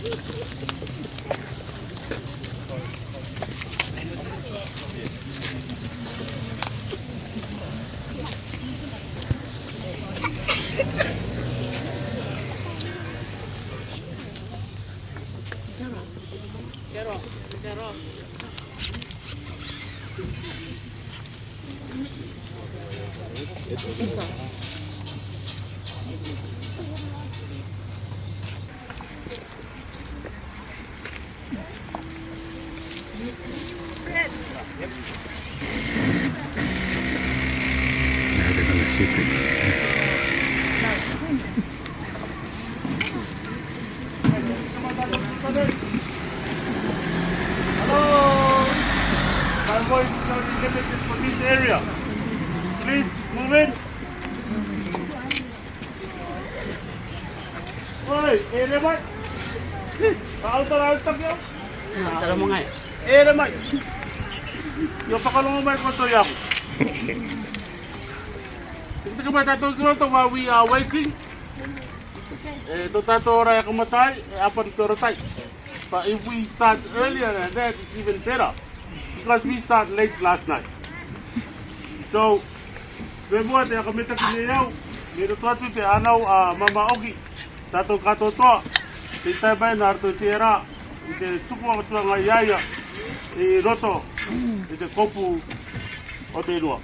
Isso. Hello! My voice is only limited for this area. Please move in. Oi, ere mai. Alta kyo. Tara mo nga. Ere mai. Yo pakalong mai ko to yang. Kita ka ba tato to while we are waiting? To tato ora kamatay, apan to ratay. But if we start earlier than that, it's even better. Because we start late last night. So, Bebo te akamita kiniyaw, nito tuatu te anaw Mama Oki, tato katotoa, te taibay na arto tira, te tuku ang tuang ayaya, i roto, i te kopu o te rua.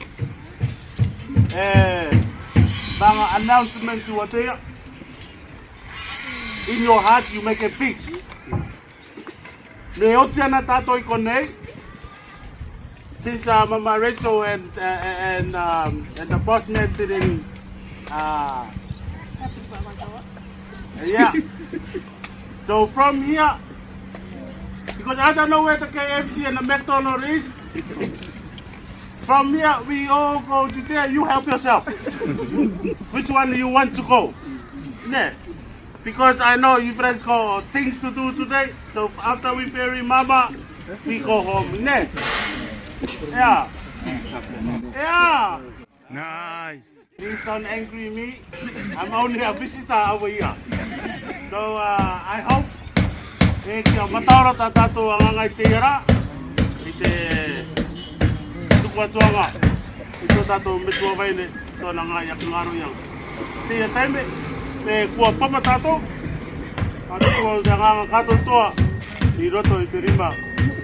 Mga announcement tu atea, in your heart you make a big. Me otia na tato I konei, since Mama Rachel and the boss man didn't, yeah. So from here, because I don't know where the KFC and the McDonald's is, from here we all go to there. You help yourself. Which one do you want to go? Yeah. Because I know you friends got things to do today. So after we bury Mama, we go home. Yeah. Yeah. Yeah. Nice. Please don't angry me. I'm only a visitor over here. So I hope kia mataura tato ang ngai tira I te tukuatuanga ito tato metua vaine to na ngai akungaro yang. Te taime me kua papa tato ato ko nga kato toa I roto I te rima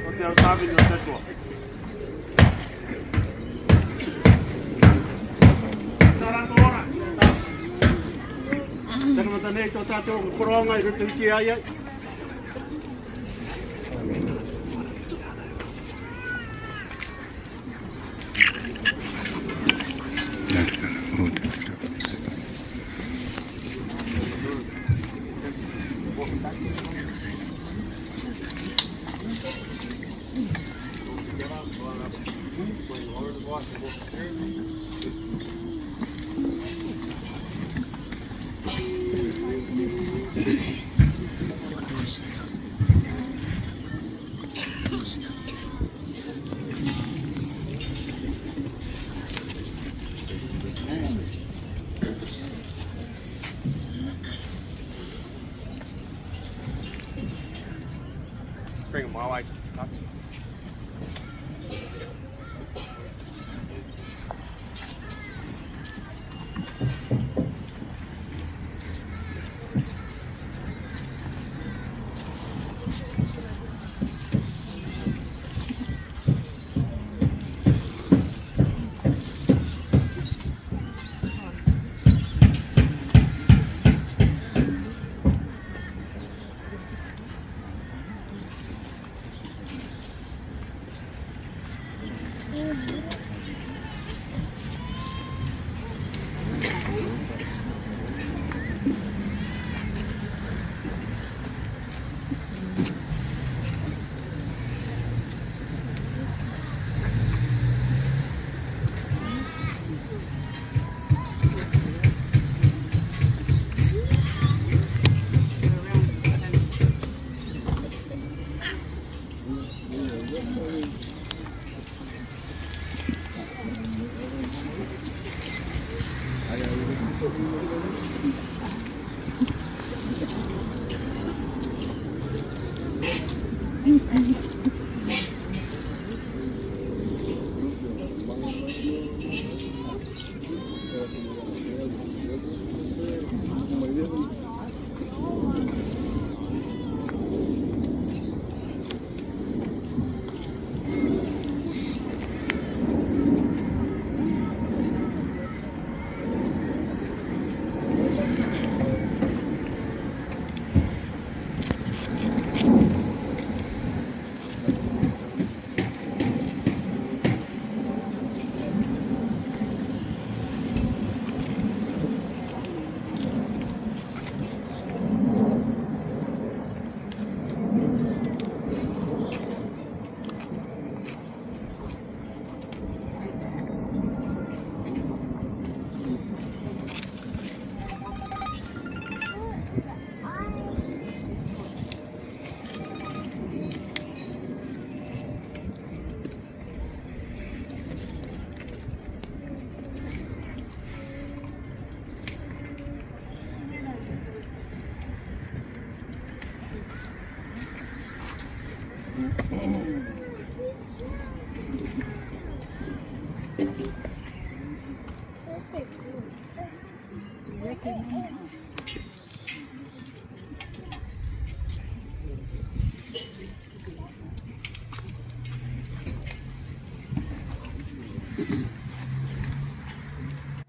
o te autavi o te toa. Tara mata nei to tato koronga I roto ki ai. Bring them while I talk.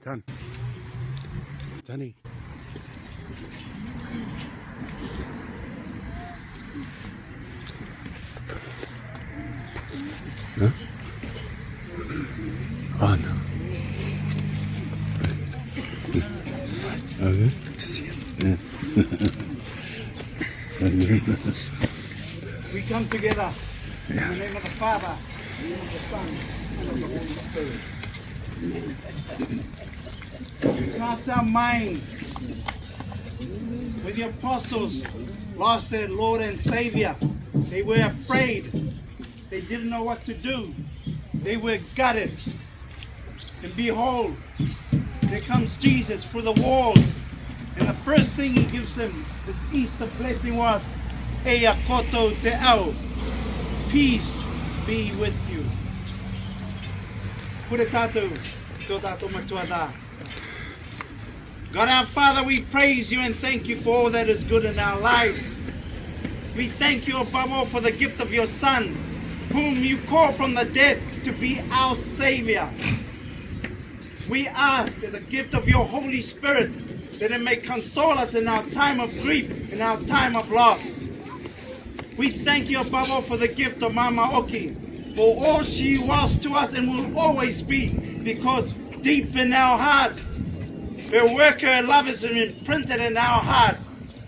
Done. Johnny. Huh? Oh no. Okay. Good to see you. We come together in Yeah. the name of the Father, in the name of the Son, and of the Holy Spirit. Cast our mind when the apostles lost their Lord and Savior. They were afraid. They didn't know what to do. They were gutted. And behold, there comes Jesus through the walls. And the first thing he gives them, this Easter blessing was, Eia koto te au. Peace be with you. Kure tātou, tō tātou matuada. God our Father, we praise you and thank you for all that is good in our lives. We thank you above all for the gift of your Son, whom you call from the dead to be our Savior. We ask as a gift of your Holy Spirit that it may console us in our time of grief, in our time of loss. We thank you above all for the gift of Mama Oki, for all she was to us and will always be, because deep in our heart, her work, her love is imprinted in our heart.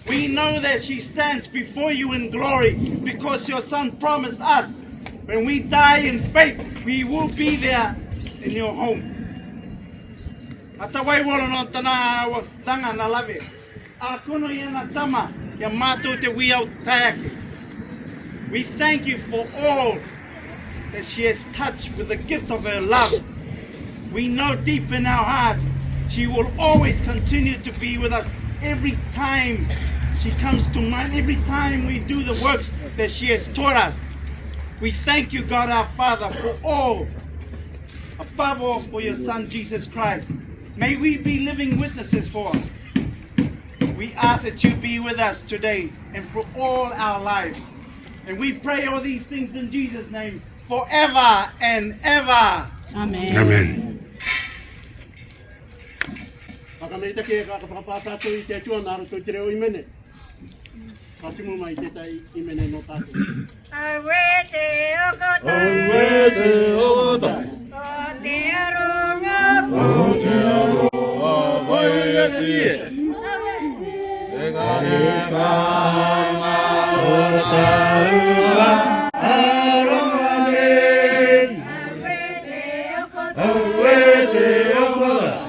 We know that she stands before you in glory, because your Son promised us, when we die in faith, we will be there in your home. Atawai wala no tana tanga na lave. Akono yana tama ya mato te wiau taeke. We thank you for all that she has touched with the gift of her love. We know deep in our heart she will always continue to be with us every time she comes to mind, every time we do the works that she has taught us. We thank you, God our Father, for all, above all for your Son Jesus Christ. May we be living witnesses for her. We ask that you be with us today and for all our lives. And we pray all these things in Jesus' name forever and ever. Amen. Amen. Whakameita ke kakapapasa tu I te atua nara tu te reo I mene. Kasimu mai te tai I mene no tātou. Awe te okotai, Awe te okotai, o te aronga, o te aroa vai e tie. E kare kanga o taua, aronga nei. awe te okotai, Awe te okotai,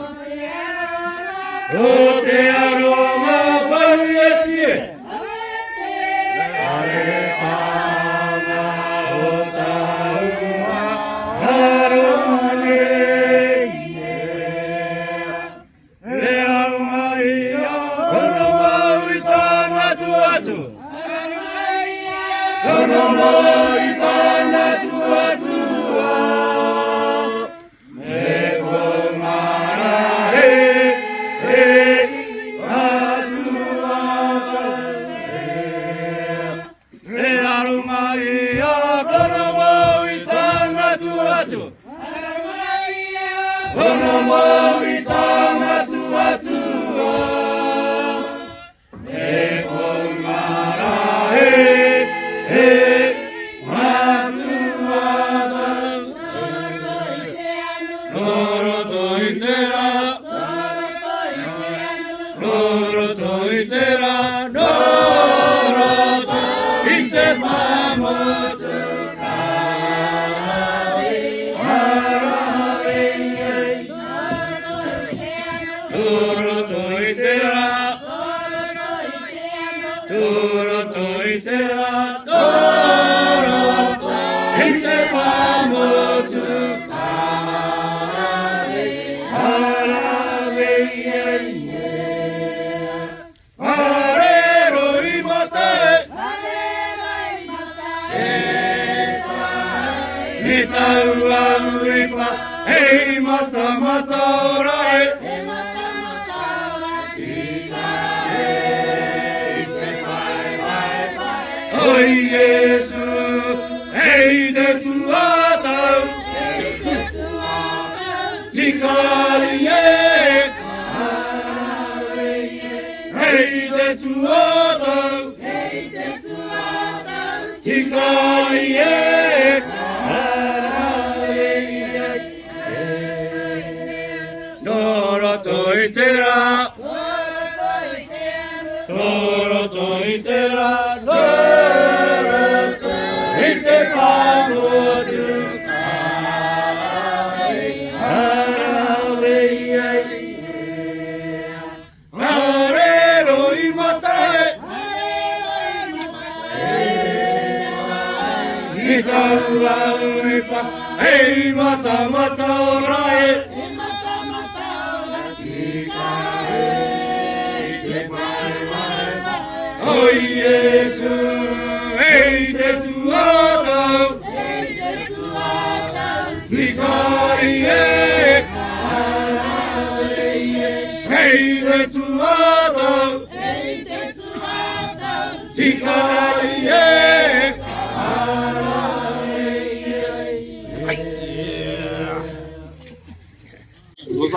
o te aroa vai e tie. Kare kanga o taua, aronga nei. Le aronga I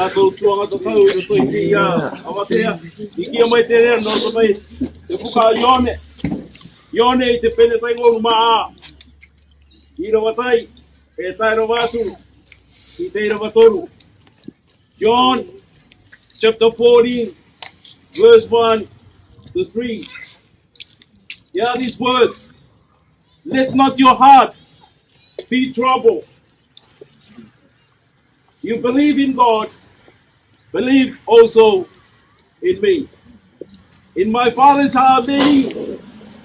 Tātou tuanga to kau to toi ki awatea I kia mai te rea no to mai te puka Ione I te pene tai ngoru maa I rawa tai e tai rawa atu I te rawa toru John chapter 14 verse 1 to 3 Hear these words Let not your heart be troubled You believe in God Believe also in me. In my Father's house many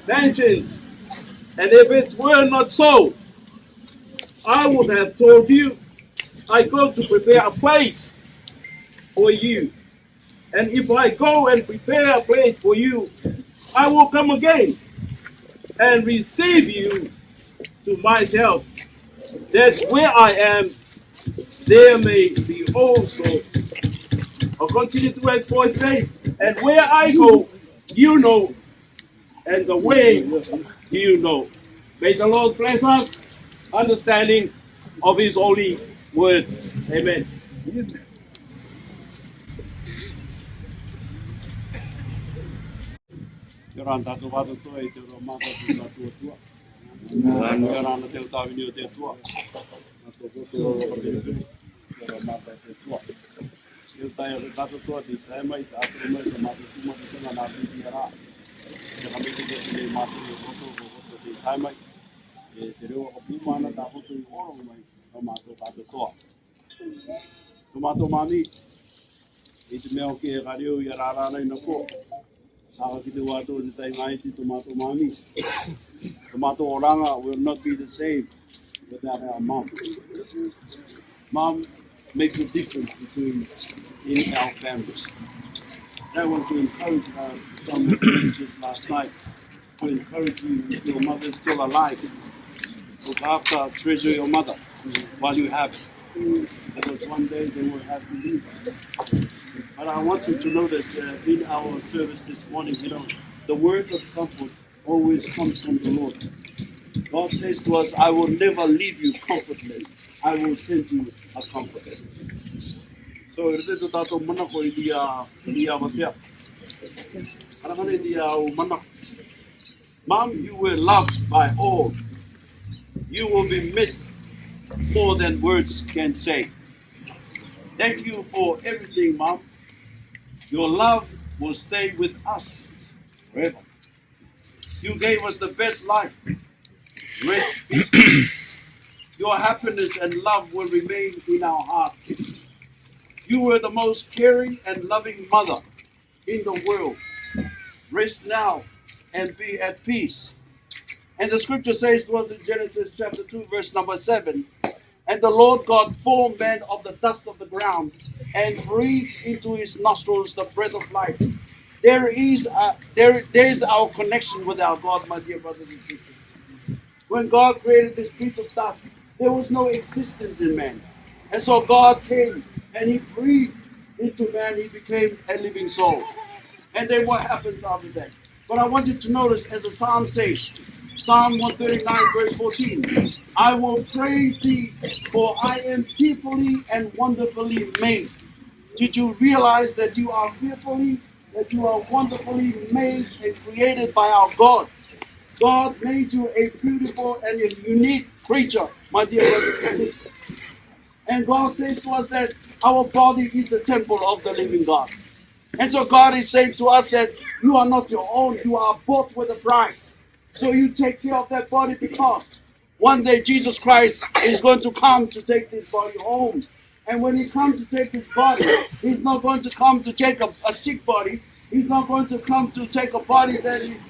mansions, and if it were not so, I would have told you, I go to prepare a place for you. And if I go and prepare a place for you, I will come again and receive you to myself, that where I am, there may be also. I'll continue to verse 4 says, and where I go, you know, and the way you know. May the Lord bless us, understanding of His holy words. Amen. Eu tenho dado todo o tema e a promessa mais uma vez na vida geralmente desse mato eu de tema e tereu a puma da foto e ouro mas o mato dado todo o mato mami esse meu que radio e rara na ko a que do ato de tai mai de tomato mami tomato oranga will not be the same without our mom makes a difference between in our families. I want to encourage some messages last night to encourage you if your mother is still alive. Look after, treasure your mother while you have it. Because one day they will have to leave. But I want you to know that in our service this morning, the words of comfort always comes from the Lord. God says to us, I will never leave you comfortless. I will send you a comforter. So, Mom, you were loved by all. You will be missed more than words can say. Thank you for everything, Mom. Your love will stay with us forever. You gave us the best life. Rest peacefully. Your happiness and love will remain in our hearts. You were the most caring and loving mother in the world. Rest now and be at peace. And the scripture says to us in Genesis chapter 2, verse number 7, and the Lord God formed man of the dust of the ground and breathed into his nostrils the breath of life. There is our connection with our God, my dear brothers and sisters. When God created this piece of dust, there was no existence in man. And so God came and he breathed into man, he became a living soul. And then what happens after that? But I want you to notice, as the Psalm says, Psalm 139 verse 14, I will praise thee, for I am fearfully and wonderfully made. Did you realize that you are fearfully, that you are wonderfully made and created by our God? God made you a beautiful and a unique creature, my dear brothers and sisters. And God says to us that our body is the temple of the living God. And so God is saying to us that you are not your own, you are bought with a price. So you take care of that body, because one day Jesus Christ is going to come to take this body home. And when he comes to take this body, he's not going to come to take a sick body. He's not going to come to take a body that is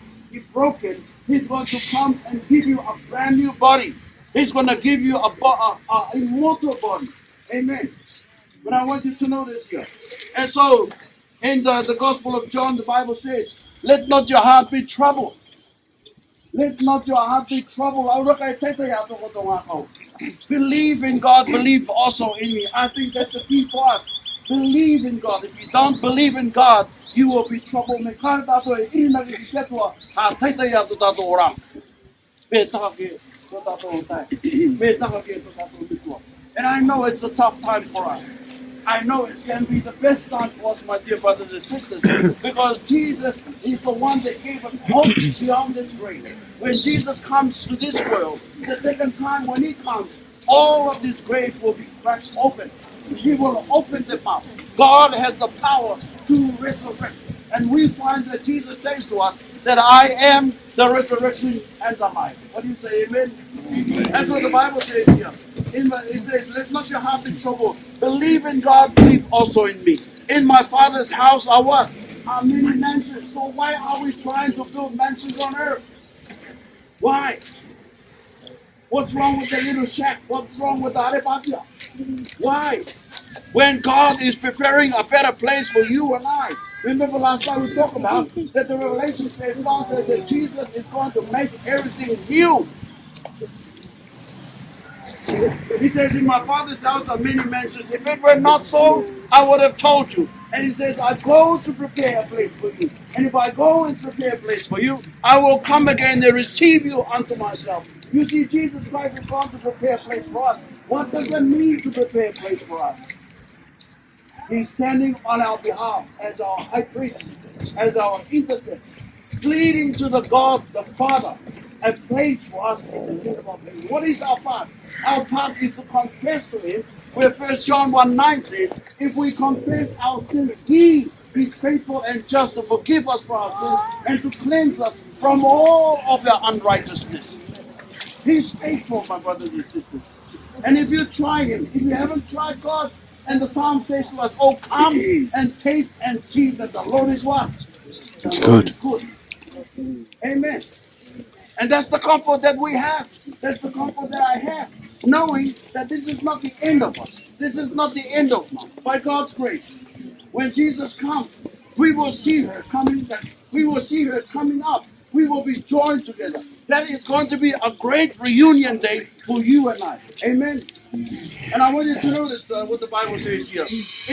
broken. He's going to come and give you a brand new body. He's going to give you a immortal body. Amen. But I want you to know this here. And so, in the Gospel of John, the Bible says, let not your heart be troubled. Let not your heart be troubled. Believe in God, believe also in me. I think that's the key for us. Believe in God. If you don't believe in God, you will be troubled. And I know it's a tough time for us. I know it can be the best time for us, my dear brothers and sisters, because Jesus is the one that gave us hope beyond this grave. When Jesus comes to this world, the second time when he comes, all of these graves will be cracked open. He will open them up. God has the power to resurrect. And we find that Jesus says to us that I am the resurrection and the life. What do you say, amen? That's what the Bible says here. It says, let not your heart be troubled. Believe in God, believe also in me. In my Father's house are what? Are many mansions. So why are we trying to build mansions on earth? Why? What's wrong with the little shack? What's wrong with the arepatia? Why? When God is preparing a better place for you and I. Remember last time we talked about that the Revelation says, God says that Jesus is going to make everything new. He says, in my Father's house are many mansions. If it were not so, I would have told you. And he says, I go to prepare a place for you. And if I go and prepare a place for you, I will come again and receive you unto myself. You see, Jesus Christ has gone to prepare a place for us. What does it mean to prepare a place for us? He's standing on our behalf as our high priest, as our intercessor, pleading to the God, the Father, a place for us in the kingdom of heaven. What is our part? Our part is to confess to him, where 1 John 1:9 says, if we confess our sins, he is faithful and just to forgive us for our sins and to cleanse us from all of our unrighteousness. He's faithful, my brothers and sisters. And if you try him, if you haven't tried God, and the Psalm says to us, oh, come and taste and see that the Lord is what? The Lord is good. Amen. And that's the comfort that we have. That's the comfort that I have. Knowing that this is not the end of us. This is not the end of us. By God's grace. When Jesus comes, we will see her coming back. We will see her coming up. We will will be joined together. That is going to be a great reunion day for you and I. Amen. And I want you to notice what the Bible says here.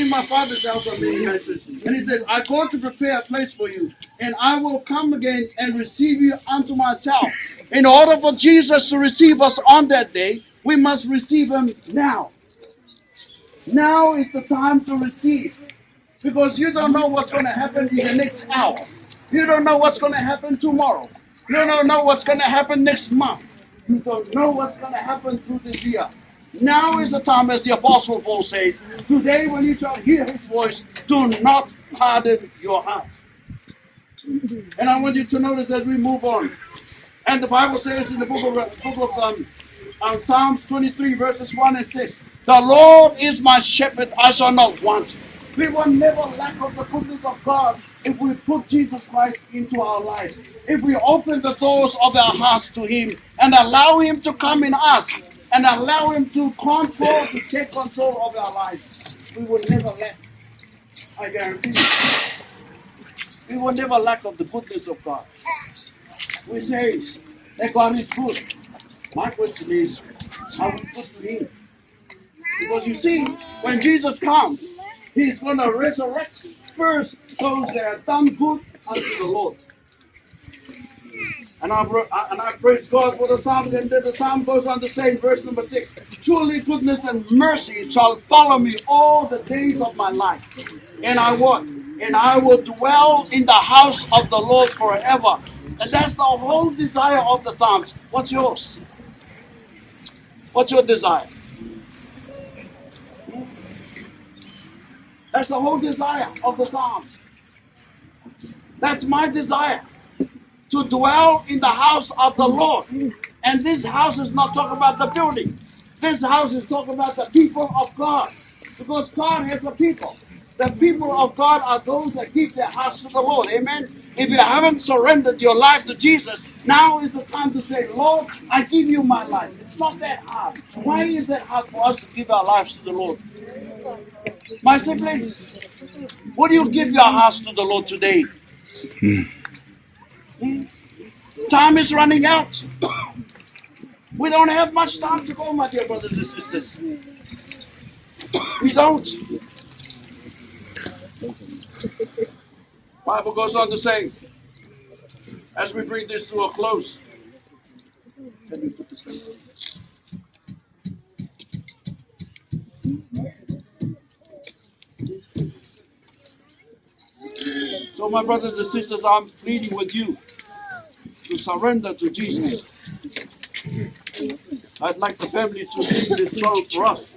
In my Father's house are many mansions. And he says, I go to prepare a place for you, and I will come again and receive you unto myself. In order for Jesus to receive us on that day, we must receive him now. Now is the time to receive. Because you don't know what's going to happen in the next hour. You don't know what's going to happen tomorrow. You don't know what's going to happen next month. You don't know what's going to happen through this year. Now is the time, as the Apostle Paul says, today when you shall hear his voice, do not harden your heart. And I want you to notice as we move on. And the Bible says in the book of Psalms 23 verses 1 and 6, the Lord is my shepherd, I shall not want. We will never lack of the goodness of God if we put Jesus Christ into our lives. If we open the doors of our hearts to him and allow him to come in us and allow him to take control of our lives, we will never lack. I guarantee you. We will never lack of the goodness of God. We say that God is good. My question is, are we good to him? Because you see, when Jesus comes, he's going to resurrect first those that have done good unto the Lord. And I praise God for the Psalm, and then the Psalm goes on to say in verse number 6, surely goodness and mercy shall follow me all the days of my life. And I what? And I will dwell in the house of the Lord forever. And that's the whole desire of the Psalms. What's yours? What's your desire? That's the whole desire of the Psalms. That's my desire, to dwell in the house of the Lord. And this house is not talking about the building. This house is talking about the people of God. Because God has a people. The people of God are those that keep their house to the Lord. Amen. If you haven't surrendered your life to Jesus, now is the time to say, Lord, I give you my life. It's not that hard. Why is it hard for us to give our lives to the Lord? My siblings, would you give your hearts to the Lord today? Time is running out. We don't have much time to go, my dear brothers and sisters. We don't. Bible goes on to say, as we bring this to a close, let me put this down. So my brothers and sisters, I'm pleading with you to surrender to Jesus. I'd like the family to sing this song for us.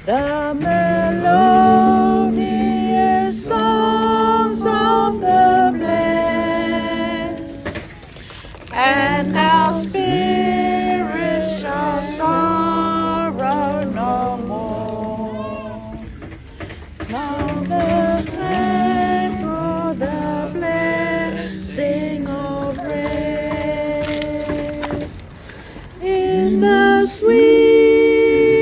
The melodious songs of the blessed, and our spirits shall sorrow no more. Now the friends of the blessing of rest in the sweet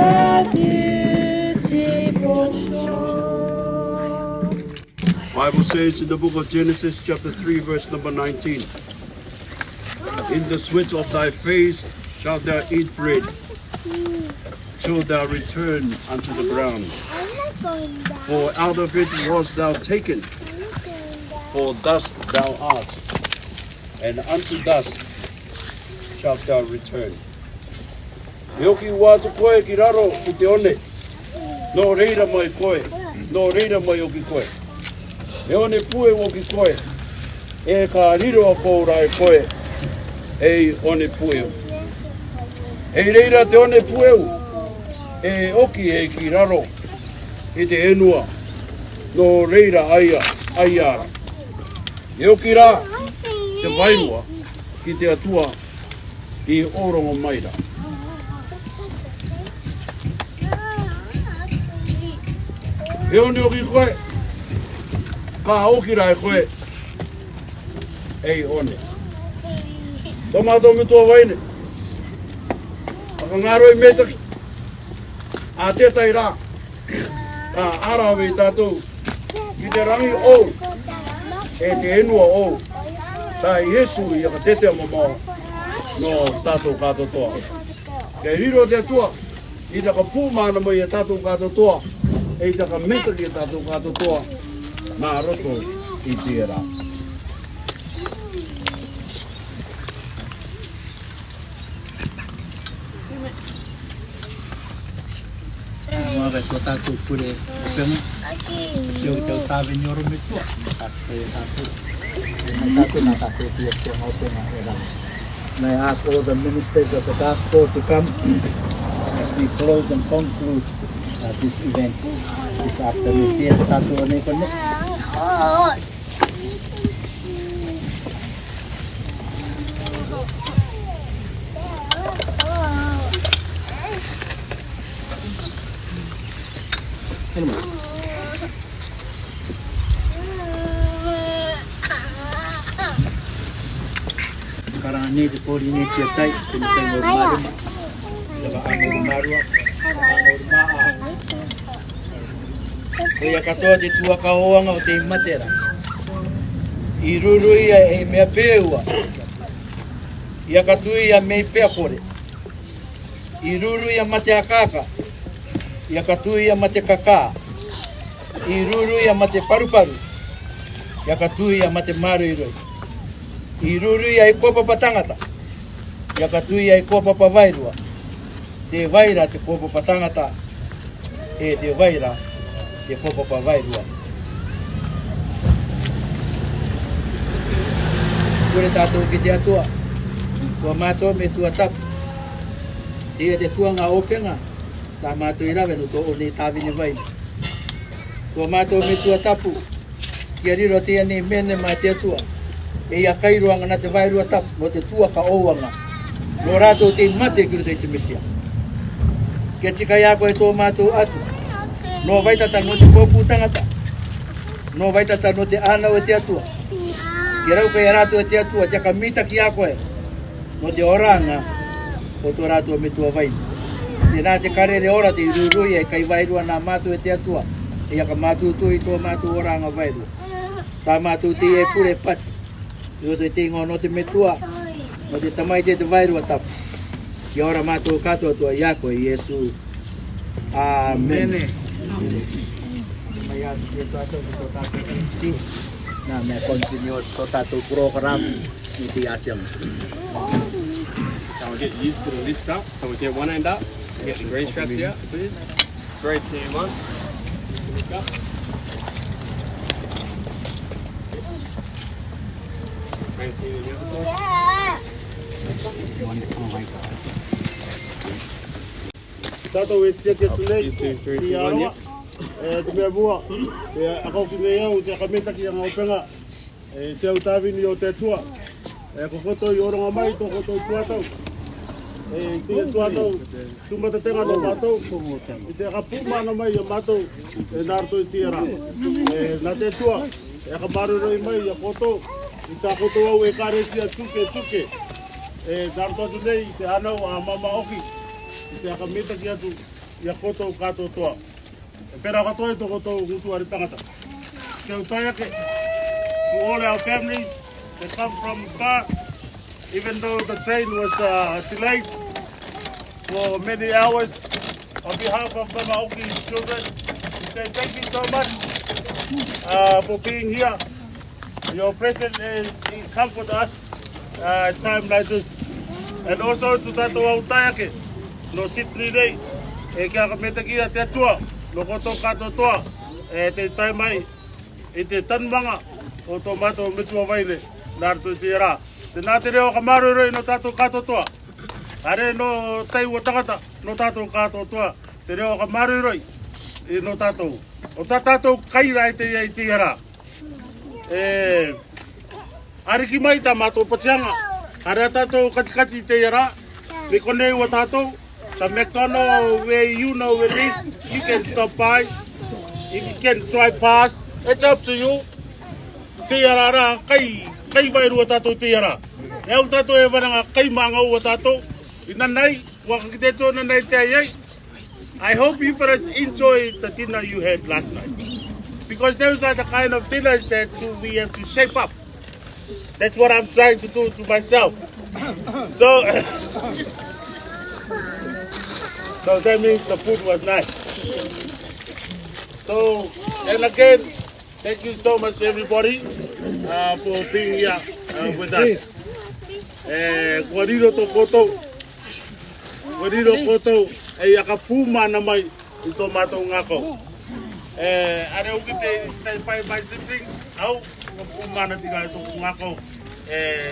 a beautiful shore. Bible says in the book of Genesis chapter 3 verse number 19. In the sweat of thy face shalt thou eat bread, till thou return unto the ground. For out of it wast thou taken, for dust thou art, and unto dust shalt thou return. Yoki watu koe ki raro ki te one, no reira mai koe, no reira mai oki koe. E one pue oki koe, e ka riro a kourai koe, e one pue. E reira te one pue, e oki e ki raro, e te enua, no reira aiara. E oki rā, te wairua, ki te atua, i orongo maira. E one oki koe, ka oki rai koe, ei one. Tomato me tua waine. Aka ngaro I metaki. A tetai rā. Ka arawe I tātou. Ki te rangi ou. E te enua ou. Tai Yesu I aka tete mamao. No tātou kātotoa. Kei riro te atua. I taka pūmana mai e tātou kātotoa. E taka metaki e tātou kātotoa. Nā roto I te rā. Mga ko tato pure pema. Yo tau tawe nyoro metua. Tato dia ko mau pema era. May I ask all the ministers of the gospel to come as we close and conclude this event this afternoon. Dia tato ne kono. Sekarang ini di poli ini cetai tentang normal, dalam normal, normal. Saya kata di tua kawan atau di matera. Iruru ia me peua. Ia katu ia me pekore. Iruru ia mate akaka. Ia katu ia mate kaka. Iruru ia mate paru-paru. Ia katu ia mate maru-iroi. Iruru ia kopa patangata. Ia katu ia kopa pavairua. Te vaira te kopa patangata. E te vaira te kopa pavairua. Kure tātou ki te atua. Kua mātou me tua tapu. Ia te tuanga openga. Tā mātou I rawe no tō o nei tāwini vaini. Kua mātou me tua tapu. Kia riro tia nei mene mai te atua. E ia kairuanga na te vairua tapu. No te tua ka ouanga. No rātou te mate kuru te mesia. Kia tika ia koe tō mātou atu. No vaitata no te kōpū tangata. No vaitata no te ānau e te atua. Kia rauka ia rātou e te atua. Tia ka mita ki a koe. No te oranga o tō rātou me tua vaini. Te nā te karere ora te irurui e kai vairua nā mātou e te atua. E ia ka mātou tui tō mātou oranga vairua. Tā mātou te e pure pati. I o te tingo no te metua. No te tamai te vairua tapu. Kia ora mātou katoa tua i a koe Iesu. Amen. Mai atu te tātou ki tō tātou MC. Nā mea continue tō tātou program I te atiam. So we'll get used to the lift up. So we'll get one end up. Get the green straps out, please. 3, 2, 1. Lift up. Same thing on the other side. Tātou e tia kia tunei. Use 2, 3, 2, 1, yep. Te mea mua. Te akau ki mea au, te kametaki a ngaupenga. Te au tāwini o te atua. Ko koto I oronga mai, tō koto I tuatau. Te tuatau, tumatatenga no mātou. I te kapūmana mai I mātou, nārto I tira. Nā te tua, ka maruroi mai I koto. I tā koto au e kāresi a tuke. Nārto atu nei, te anau a mama oki. I te kametaki atu. ia kotou katou toa. E pera katoa to kotou ngutu ari tangata. Ke utaiake to all our families that come from far, even though the train was delayed for many hours. On behalf of Mama Oki's children, we say thank you so much for being here. Your presence comfort us at a time like this. And also to Tato Autaiake, no Sydney Day, e kia kametaki te atua, no koto kato toa, e te taimai, e te tanmanga o tō mato Metuangaro nārtu te rā. Te nā te reo ka maruroi no tātou kato toa. Are no teiwa takata no tātou kato toa. Te reo ka maruroi no tātou. O tātou kaira te iei te rā. Ariki mai tā mātou patianga. Are tātou katikati te rā. Me konei wa tātou. Sa McDonald's where you know where it is. You can stop by. If you can try pass. It's up to you. Te rā rā. Kai vai rua tātou te rā. E au tātou e waranga kai maanga ua tātou. Ina nei, waka ki te tōna nei te iei. I hope you fellas enjoyed the dinner you had last night. Because those are the kind of dinners that we have to shape up. That's what I'm trying to do to myself. So that means the food was nice. So, and again, thank you so much everybody for being here with us. Kua riro tō kotou. Wariro kotou e aka pūmana mai I tō mātou ngako. Are uki te pai mai sibling, au, pūmana tika I tō ngako.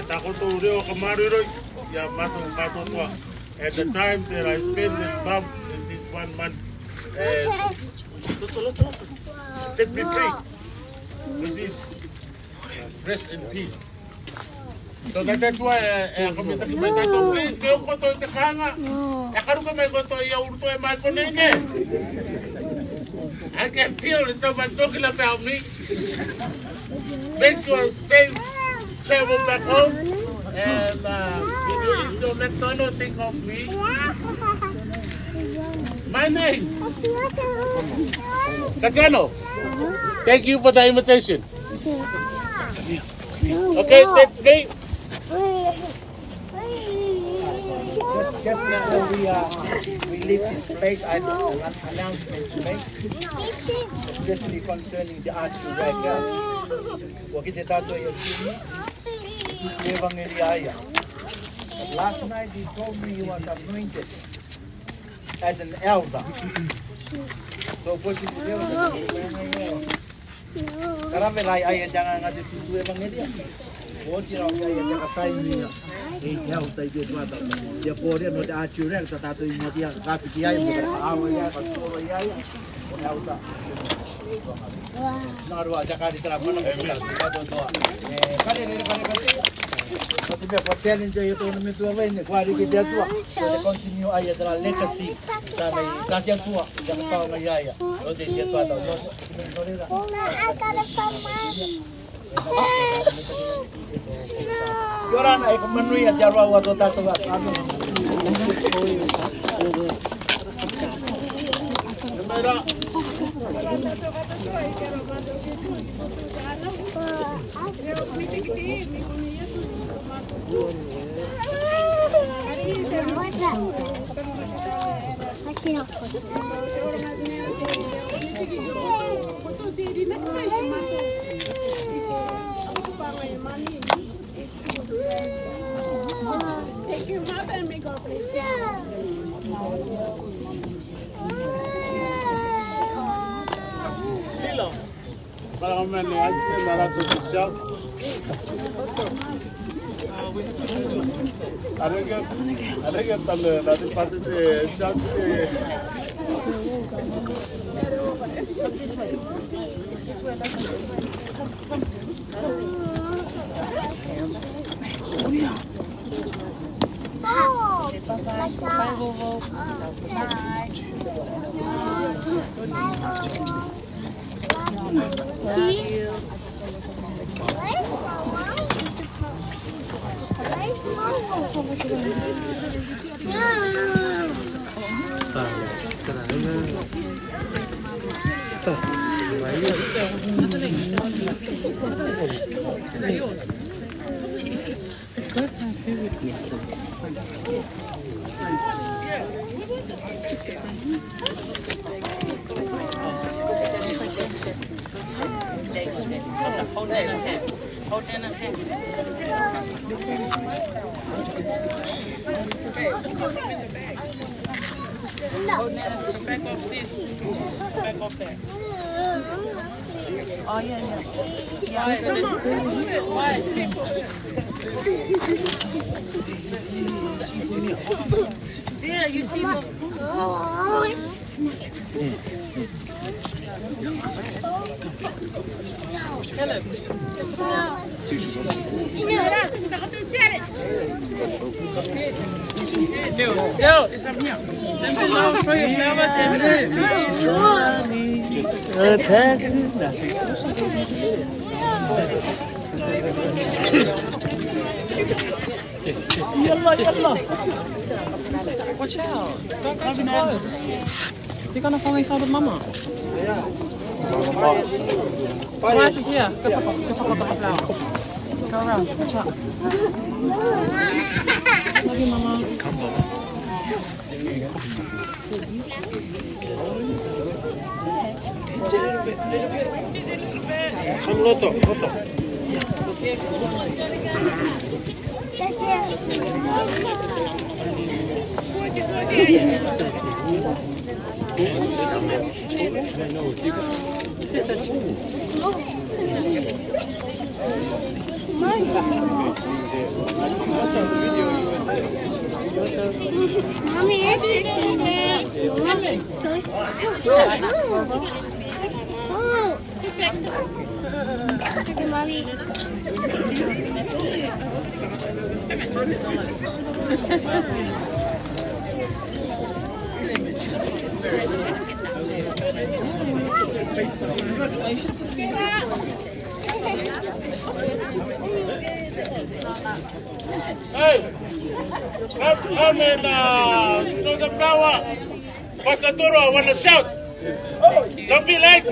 Tā kotou reo ka maruroi, ia mātou toa. At the time that I spent with Mum in this 1 month, set me free with this rest in peace. So that's why please ke koto te kanga e karuka mai koto ia urto e mai konene. I can feel someone talking about me. Make sure safe travel back home and when you eat your McDonald's, think of me. My name Kachano. Thank you for the invitation. Okay, that's me. Just before we leave this place, I have an announcement to make, especially concerning the arts director. But last night he told me he was anointed as an elder. So what you do? Karamelai ay jangan ngati situ evangelia. Oti ra ay jangan taimia. E hau tai ke tuata. Dia pore no da ature ta tato imotia ka piti ay mo awa ya ka toro ya. O hau ta. Narwa jakari tra mana ka to to. Kare kare. But if you're telling you to me to win, why did you do it? Continue I had a legacy that I got your tour, the Paula Yaya. So they get what I was. I got Yoran, I come and read Jara was Take your mother and make her place. Para o mene antes na Latu do céu. Arega tale na de parte de céu Watch out. Don't go too close. You're going to fall inside with Mama. Tobias is here. Go, Papa. Go, Papa, Papa, flower. Go around. Watch out. Love you, Mama. Some Loto. Hey, come and throw the flower. Pastor Toro, I want to shout. Don't be late.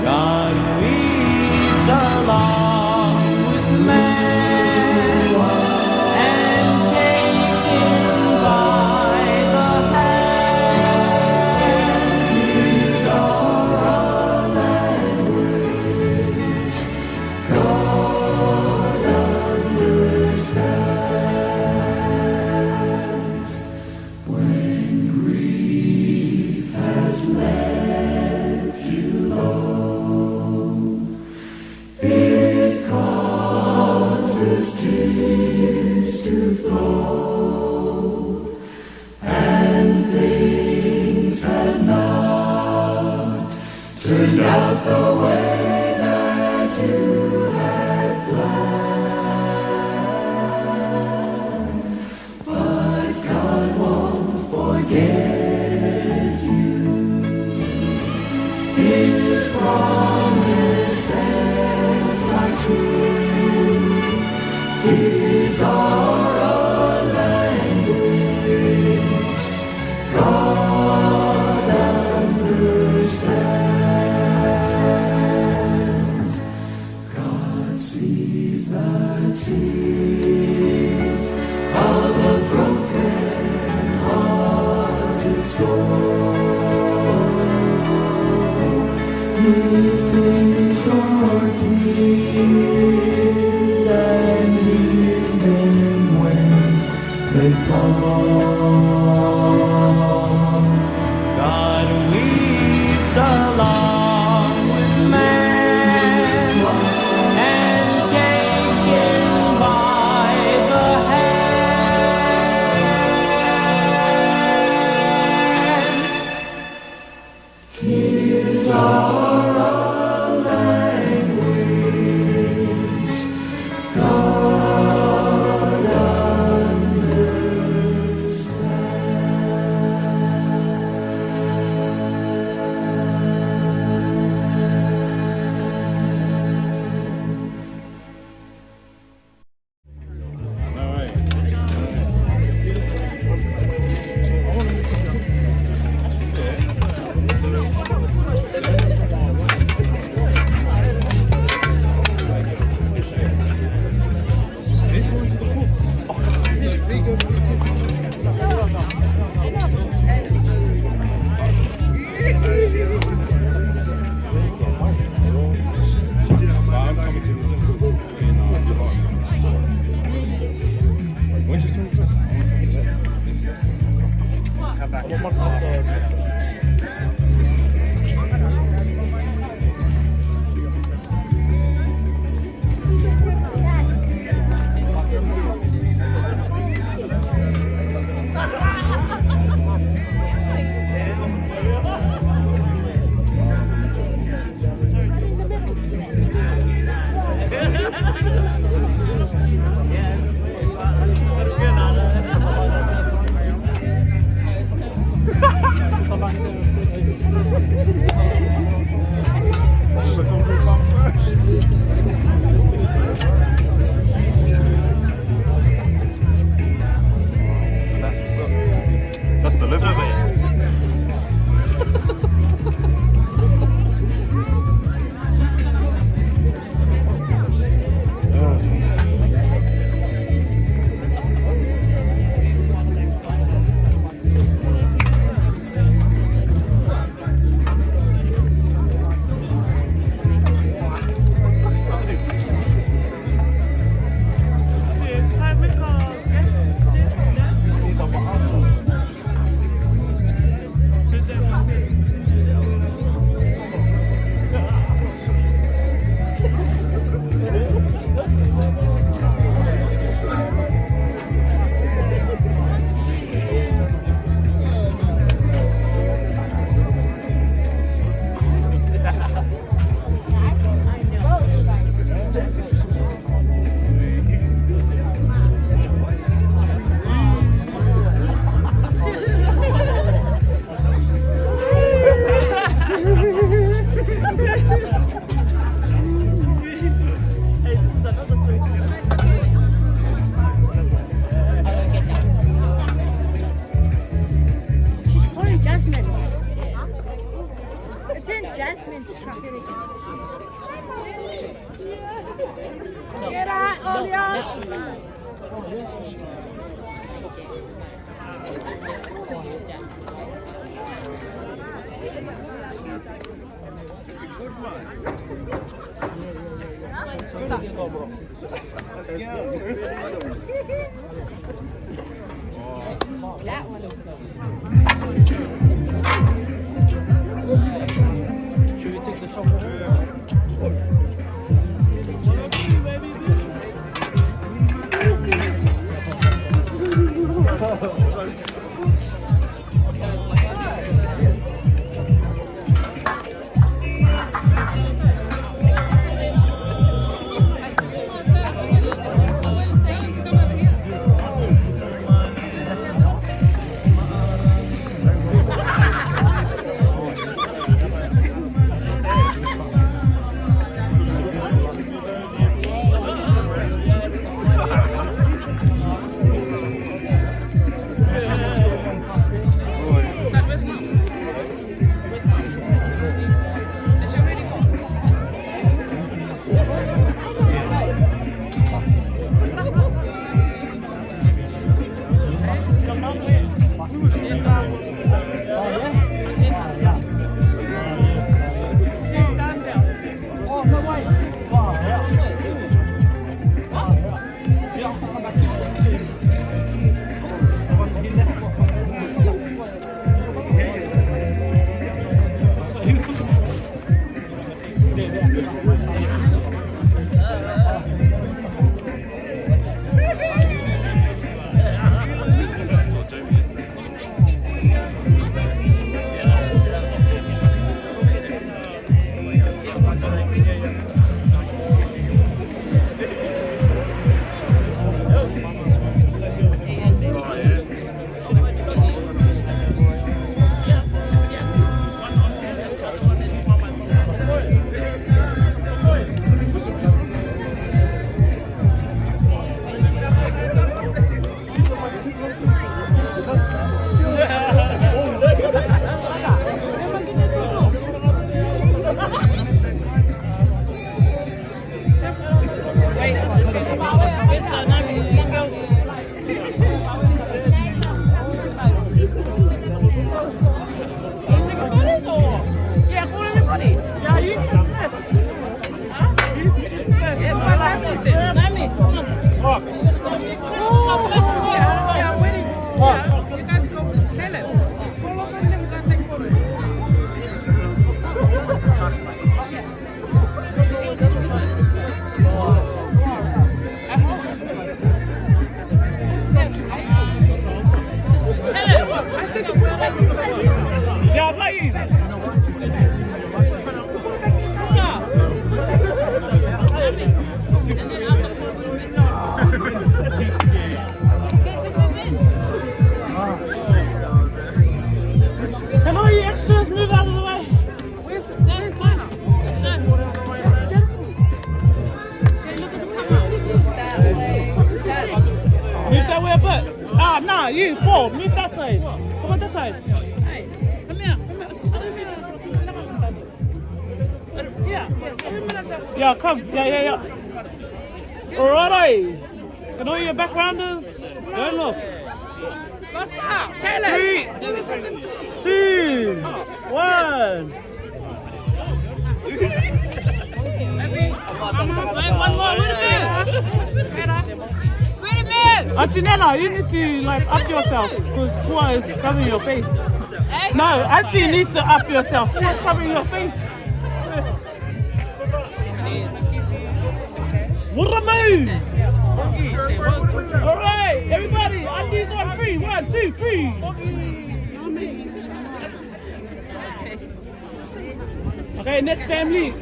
God, we Yeah, but nah, you Paul, move that side. Come on that side. Hey, come here. Yeah, come. Yeah. Alrighty. And all your backgrounders, don't look. What's up? Caleb. 3, 2, 1. One more. Wait a minute. Auntie Nella, you need to like up yourself because Pua is covering your face. No, Auntie needs to up yourself. Pua's covering your face. What a move! Alright, everybody, Auntie's on 3. 1, 2, 3. Okay, next family.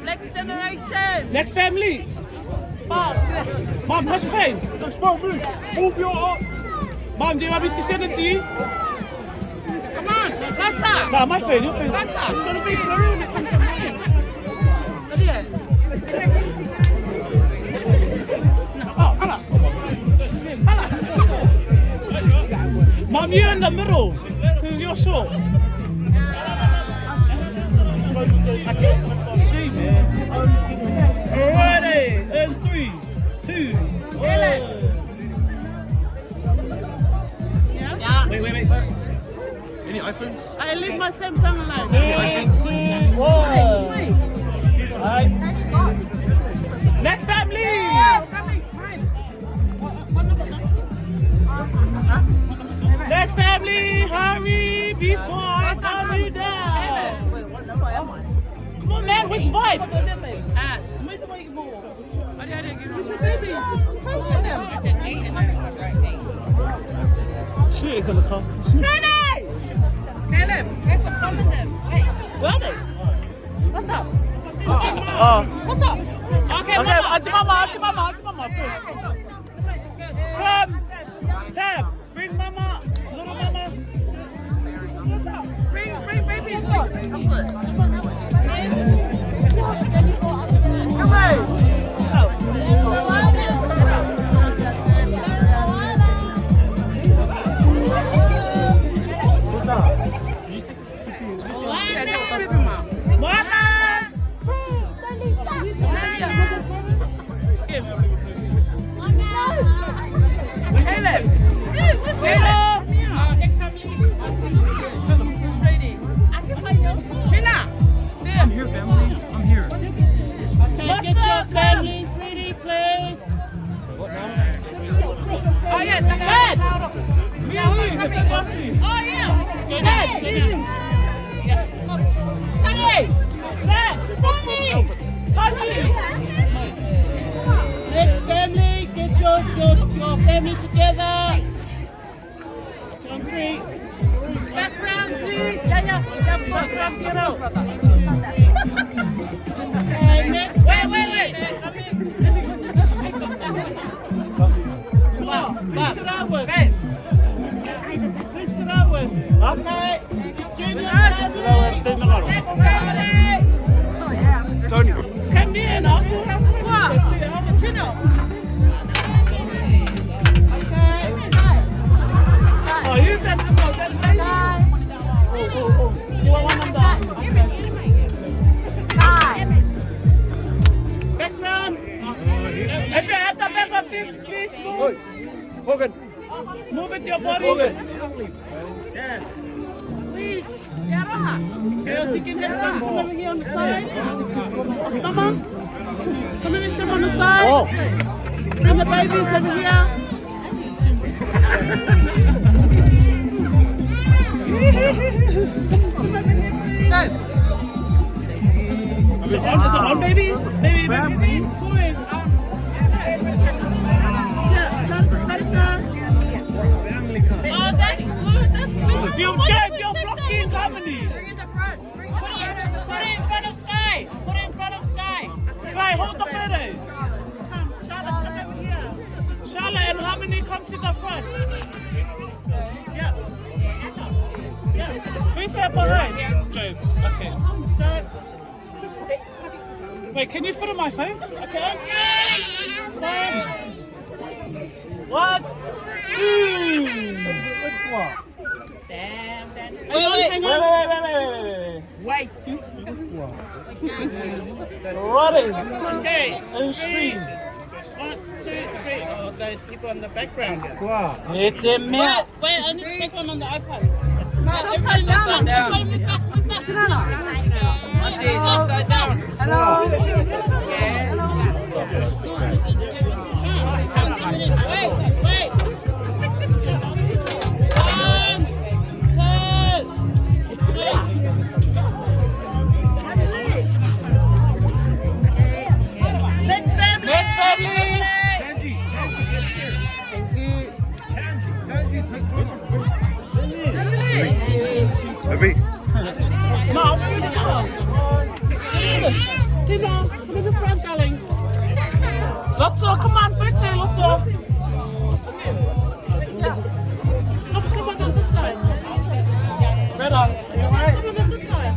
Next generation. Next family. Mom, how's your pain? Move your arm. Mom, do you want me to send it to you? Come on, what's up? Nah, my phone, your phone. What's up? It's gonna be maroon if I'm coming. Mom, you're in the middle, because you're short. I just see, man. Alrighty, and 3, 2, 1. Yeah. Wait. Any iPhones? I leave my Samsung alive. 3, 2, 1. Next family. Next family, hurry before I calm you down. Come on, man, which vibe? Shit, gonna come. Caleb, wait for some of them. Wait. Where are they? What's up? What's up? Okay, Auntie Mama first. Tab, bring Mama, little Mama. Bring baby first. Come on. I'm here, family. I'm here. Okay, get your families ready, please. Oh, yeah, Dad. Oh, yeah. Get in. Next family, get your family together. On 3. Background, please. Yeah. Background, get out. Okay, next. Wait. Please to that one. Please to that one. Okay. Junior family. Tony. Come here now. Oh, you said to go. You want one of them? Background. If you have the back of this, please move. Hogan. Move with your body. Please. Girls, you can have some over here on the side. Mama. Come and step on the side. And the babies over here. Go. Is it on, baby? Baby. Boys. Oh, that's good. You're blocking harmony. Bring it in the front. Put it in front of Sky. Sky, hold the photo. Come, Charlotte, come over here. Charlotte and Harmony, come to the front. Yeah. Who's there behind? Joe. Okay. Wait, can you fit on my phone? Okay. 1, Running. Okay. And stream. 1, 2, 3. Oh, those people in the background. Wow. Wait, I need to take one on the iPad. Everybody look back. Everybody look back. Upside down. Hello. Wait. 1, 2, 3. Next family. Next family. Abby. No, I'm going to go. Tino, come to the front, darling. Lotto, come on, pretty, Lotto. Come on this side. Better. You alright? Come on this side.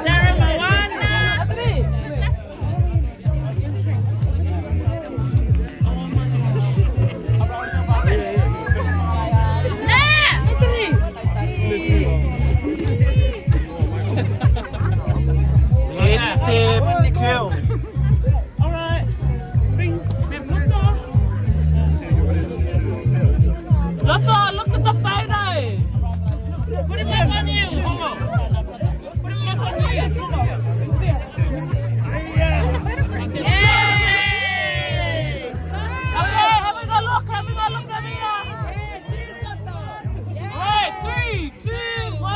Teremoana. Alright. Bring Lotto, look at the photo. Put him up on you. Put him up on you. Yay! Okay, have we got look, have we got look at me. Alright, 3, 2, 1.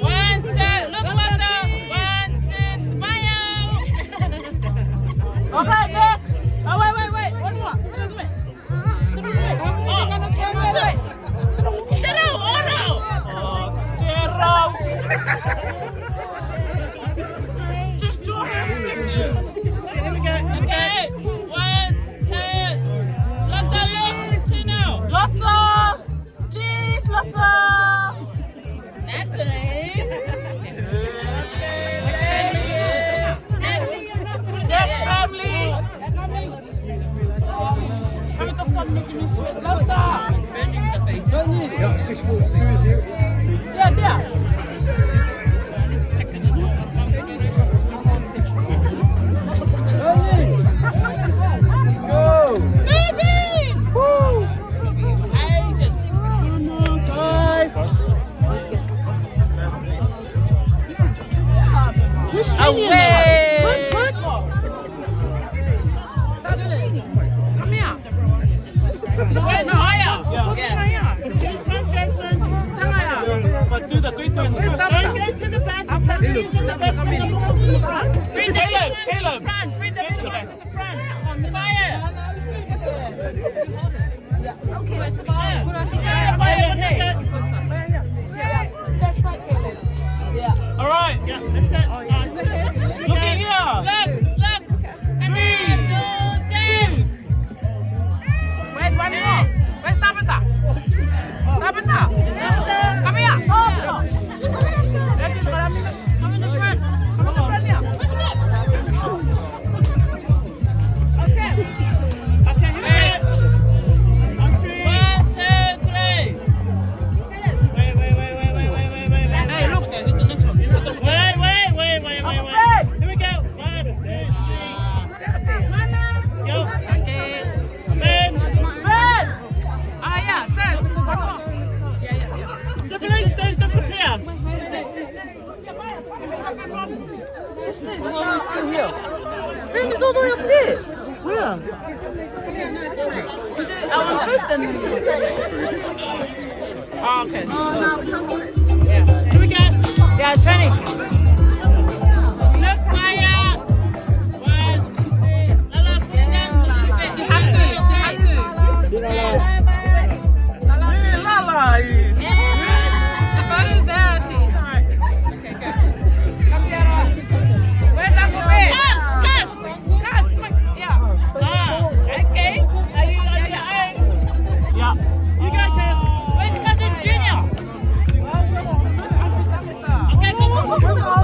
One, two, look what the 1, 2, smile. Okay, next. Oh, wait. One more. Just do a stick there. Here we go. Okay. 1, 2. Lotta, look. 2 now. Lotta. Cheese, Lotta. Natalie. Next family. Can we just make me sweat? Lotta. Yeah, 642 is here. Yeah, there. Baby! Woo! Ages. Come on, guys. Who's training now? Good. Come here. Wait, no, higher. Yeah. But do the 3 turns. Don't go to the back. I can't see you in the back. Bring the balls to the front. Caleb. Bring the balls to the front. Fire. Okay, let's fire. All right. Yeah, that's it. Look at here. Look. And then 2, 3. Wait, one more. Where's Tabitha? Tabitha. Come here. Come in the front. here. Okay, here. 1, 2, 3. Wait. Hey, look. Wait. Here we go. 1, 2, 3. Go. Ben. Yeah, sis. Siblings, don't disappear. Sisters, well, we're still here. Ben is all the way up there. Where? We did our first and Oh, okay. Yeah. Here we go. yeah, training. Look, Maya. 1, 2. She has to. Lala. The photo's there, Auntie. It's alright. Okay, go. Where's Uncle Ben? Cash. Yeah. Okay. Are you on your own? Yeah. You go, Cass. Where's cousin Junior? Okay, come on.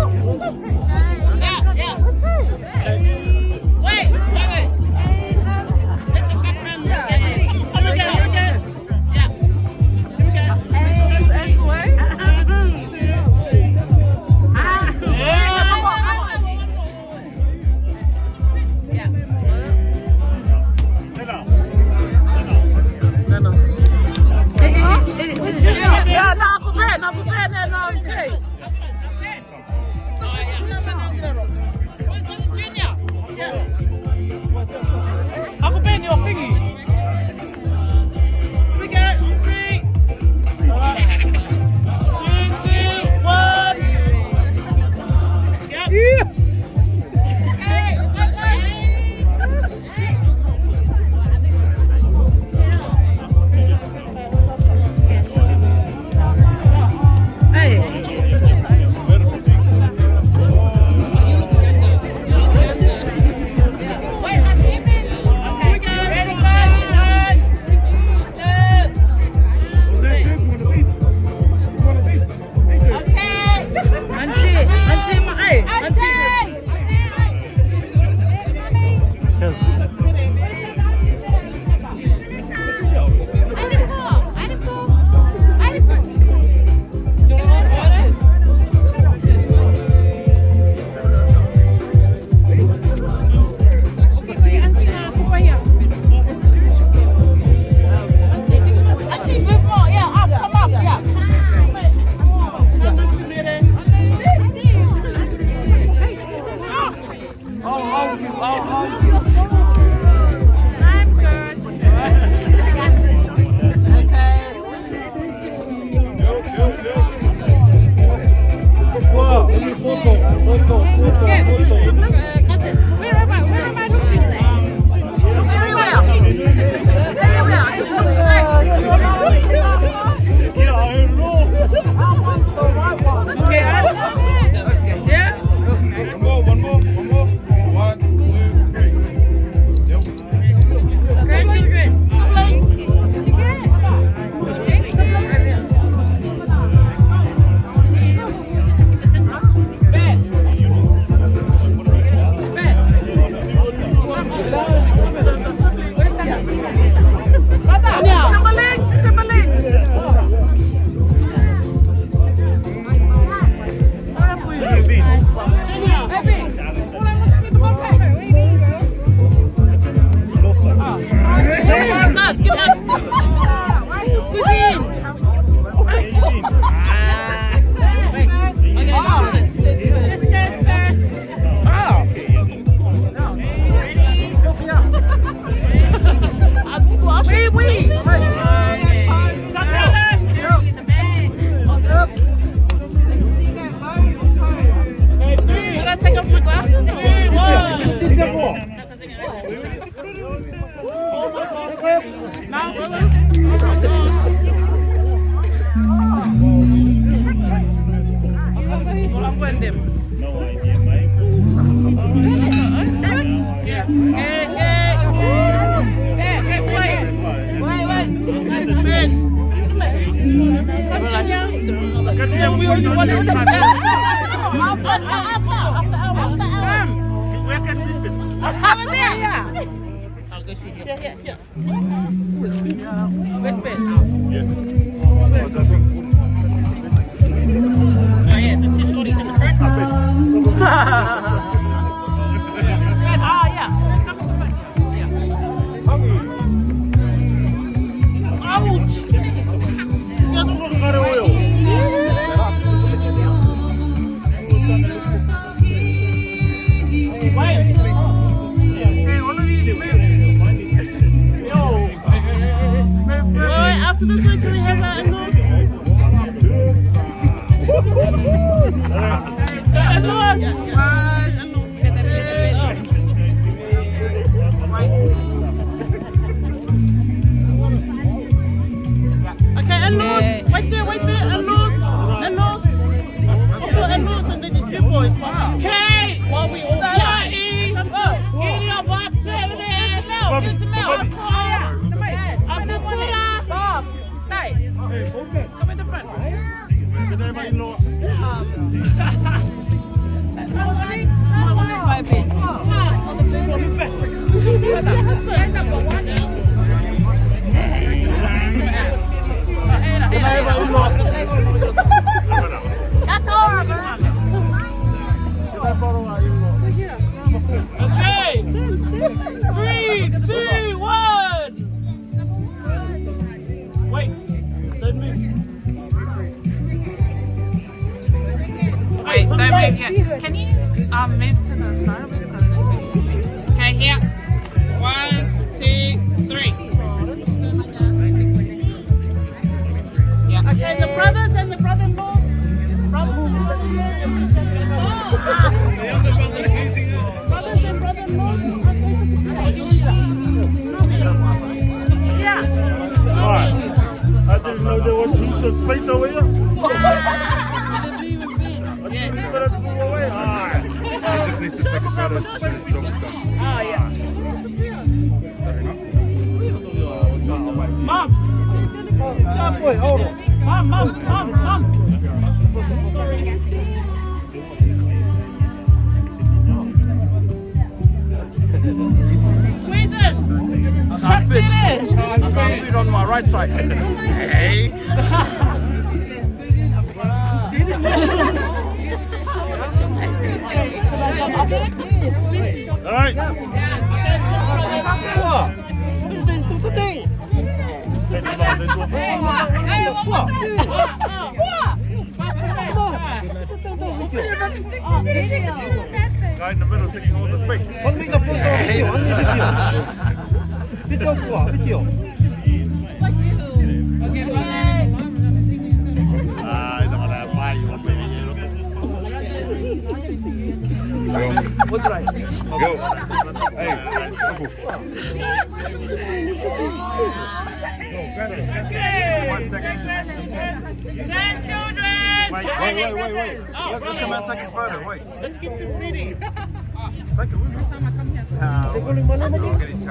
who's the space over here? Let's move away. All right. He just needs to take a photo to show his job is done. Oh, yeah. Fair enough. Mom! Yeah, boy, hold on. Mom! Sorry. Squeeze it! Chuck it in! I can't fit on my right side. Hey! All right. Guy in the middle taking all the space. 언니가 포토 비디오 비디오 비디오 Ah, don't want to buy you. What's right? Go. Hey, uncle. Grandchildren! Wait. Let the man take his photo. Wait. Let's get them ready. Take it with me. I'll get in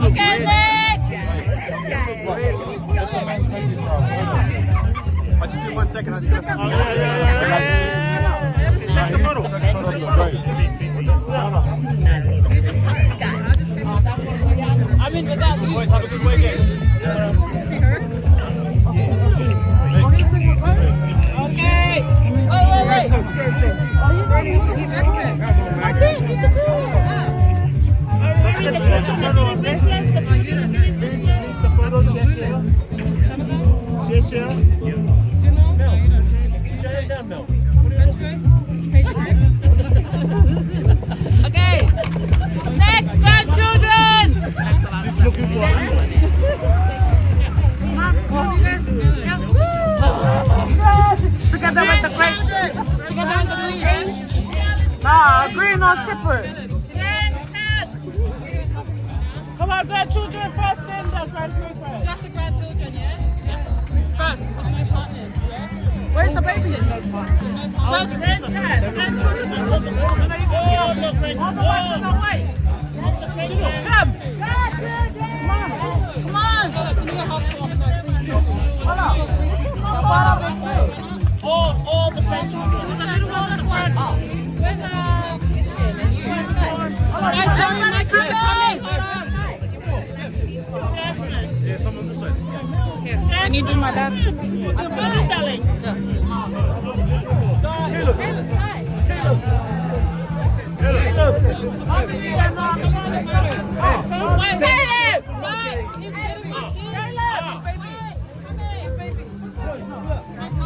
Okay, next! I'll just do 1 second. I'll just do Take the photo. I'm in without you. Boys, have a good weekend. Okay. Wait. Okay. Next, grandchildren. Together with the great. Together with the green. Green or zipper. Come on, grandchildren first, then the grandchildren first. Just the grandchildren, yeah? First. My partners, yeah? Where's the baby? Just the grandchildren. Oh, the grandchildren. All the way to the way. Come. Come on. All the grandchildren. Guys, everyone keep it coming. Yeah, someone this way. Can you do my dad? Darling.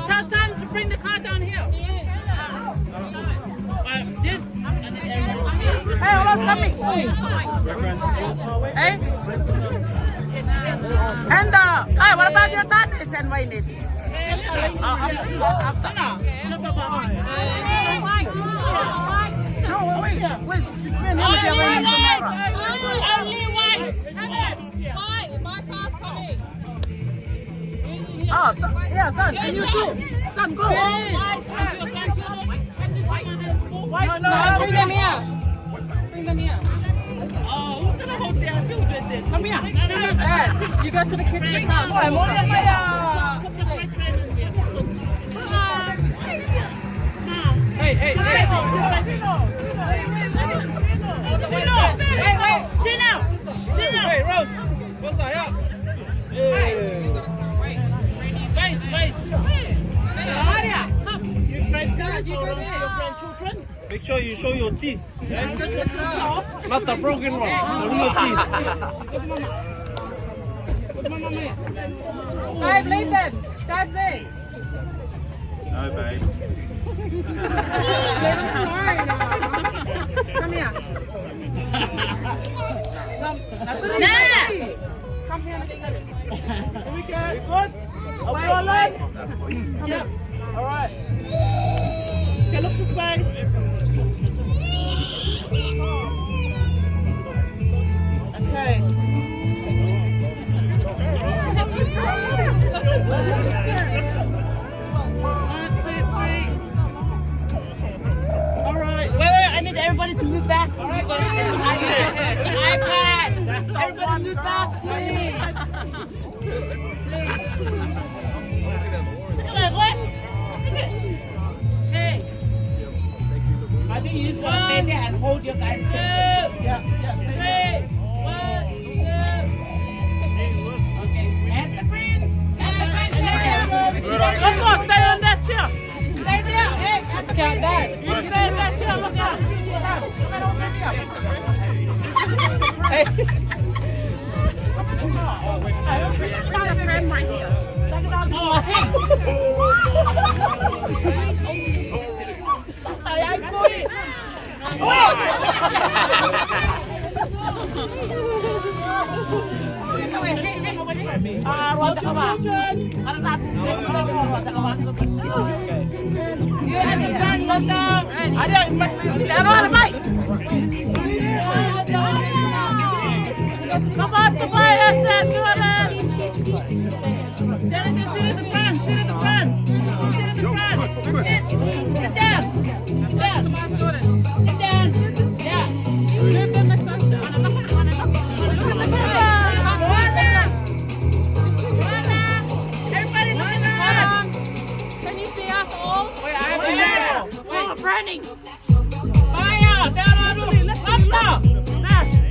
Tell Tom to bring the car down here. This. Hey, what's coming? Hey? And hey, what about your tennis and wines? No, wait. Only white. My car's coming. Oh, yeah, son, can you too? Son, go. No, bring them here. Bring them here. Oh, who's gonna hold their children then? Come here. You go to the kids in the car. Oh, I'm only Hey. Chino. Hey, Rose. What's up? Hey. Wait. Maria, come. You go there. Your grandchildren. Make sure you show your teeth. Yeah? Not the broken one, the real teeth. Babe, leave them. Dad's there. No, babe. Come here. Come. Come here. Here we go. Good. Are we all right? Yep. All right. Okay, look this way. Okay. All right. Wait, I need everybody to move back. All right, it's an iPad. Everybody move back, please. Look at that, what? Look at. Hey. I think you just want to stay there and hold your guys' chest. Yeah. 3, 1, 2. Okay. And the friends. Let's go. Stay on that chair. Stay there. Hey, at the count that. You stay on that chair. Look out. Hey. Got a friend right here. Oh, hey. I got it. Come on, Tobias, Jordan. Jonathan, sit at the front. Sit at the front. Sit at the front. Sit down. Sit down. Sit down. Yeah. Move them the sunshine. Look at the camera. Everybody look at the front. Can you see us all? Wait, I have to Oh, burning. Maya, down on the Latu.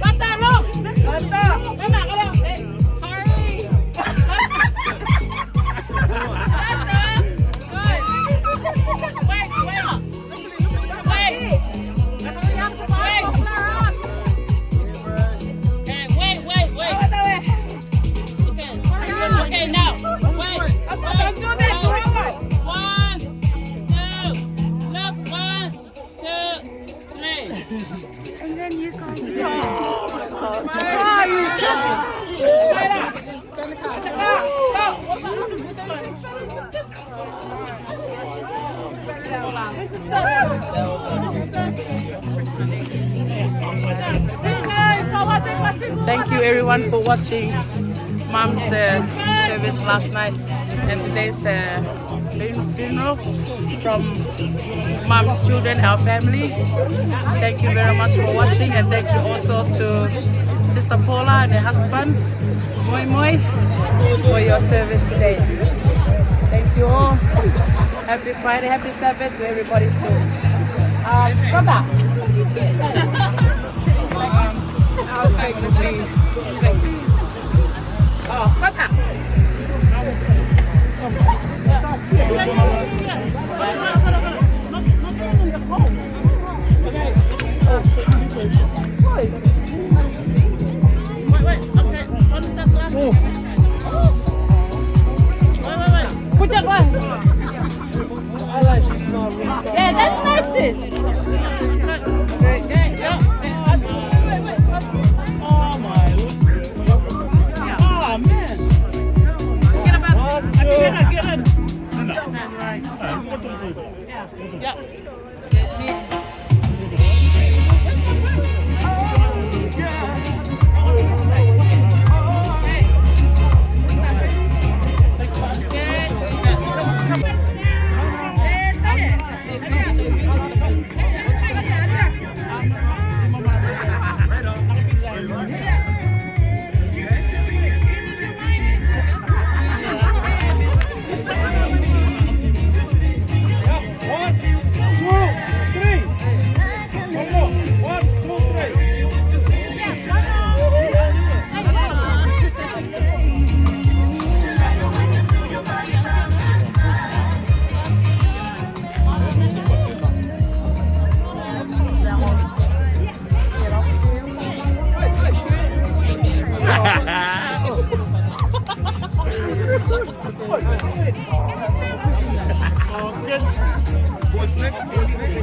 Latu, look. Latu. Come on, come on. Hey, hurry. Okay, now. Wait. Don't do that. 1, 2. Look, 1, 2, 3. And then you guys Thank you everyone for watching Mom's service last night and today's funeral from Mom's children, our family. Thank you very much for watching, and thank you also to Sister Paula and her husband Moimoi for your service today. Thank you all. Happy Friday, happy Sabbath to everybody soon. Brother. I'll take the lead. Oh, brother. Put that one. Yeah, that's nice, sis. Oh my. Oh man. Get him out. Get him. Right. Yeah. One, two, three. seconds. What's next? What's next?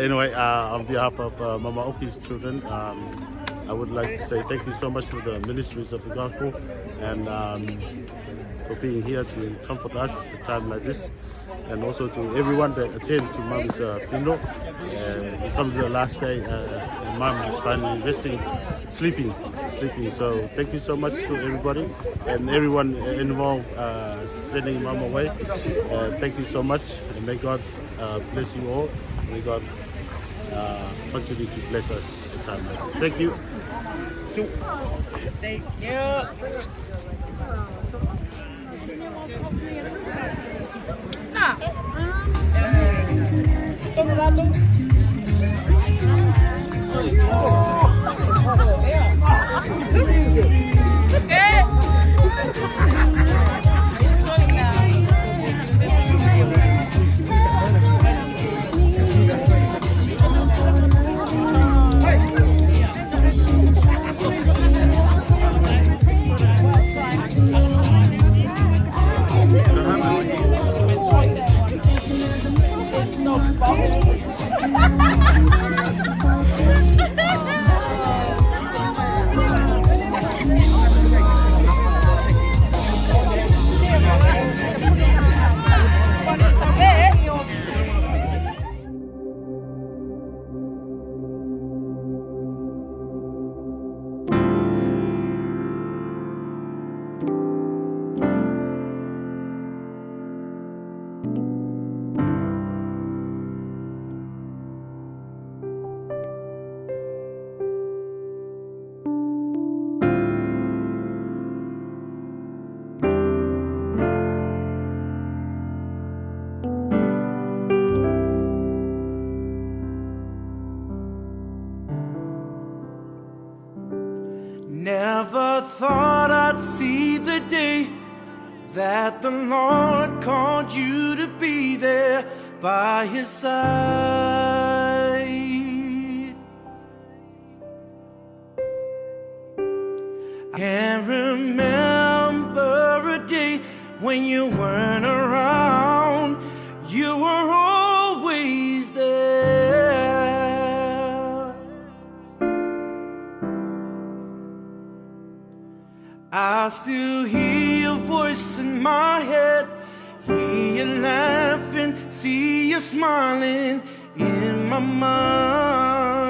'Anyway, on behalf of Mama Oki's children, I would like to say thank you so much for the ministries of the gospel and for being here to comfort us at a time like this, and also to everyone that attend to Mom's funeral. It comes the last day, and Mom is finally resting, sleeping. So thank you so much to everybody and everyone involved sending Mom away. Thank you so much, and may God bless you all. May God continue to bless us at a time like this. Thank you. Thank you. Nah. Tunggu Latu. Never thought I'd see the day that the Lord called you to be there by His side. I can't remember a day when you weren't around. You were always there. I still hear your voice in my head, hear you laughing, see you smiling in my mind.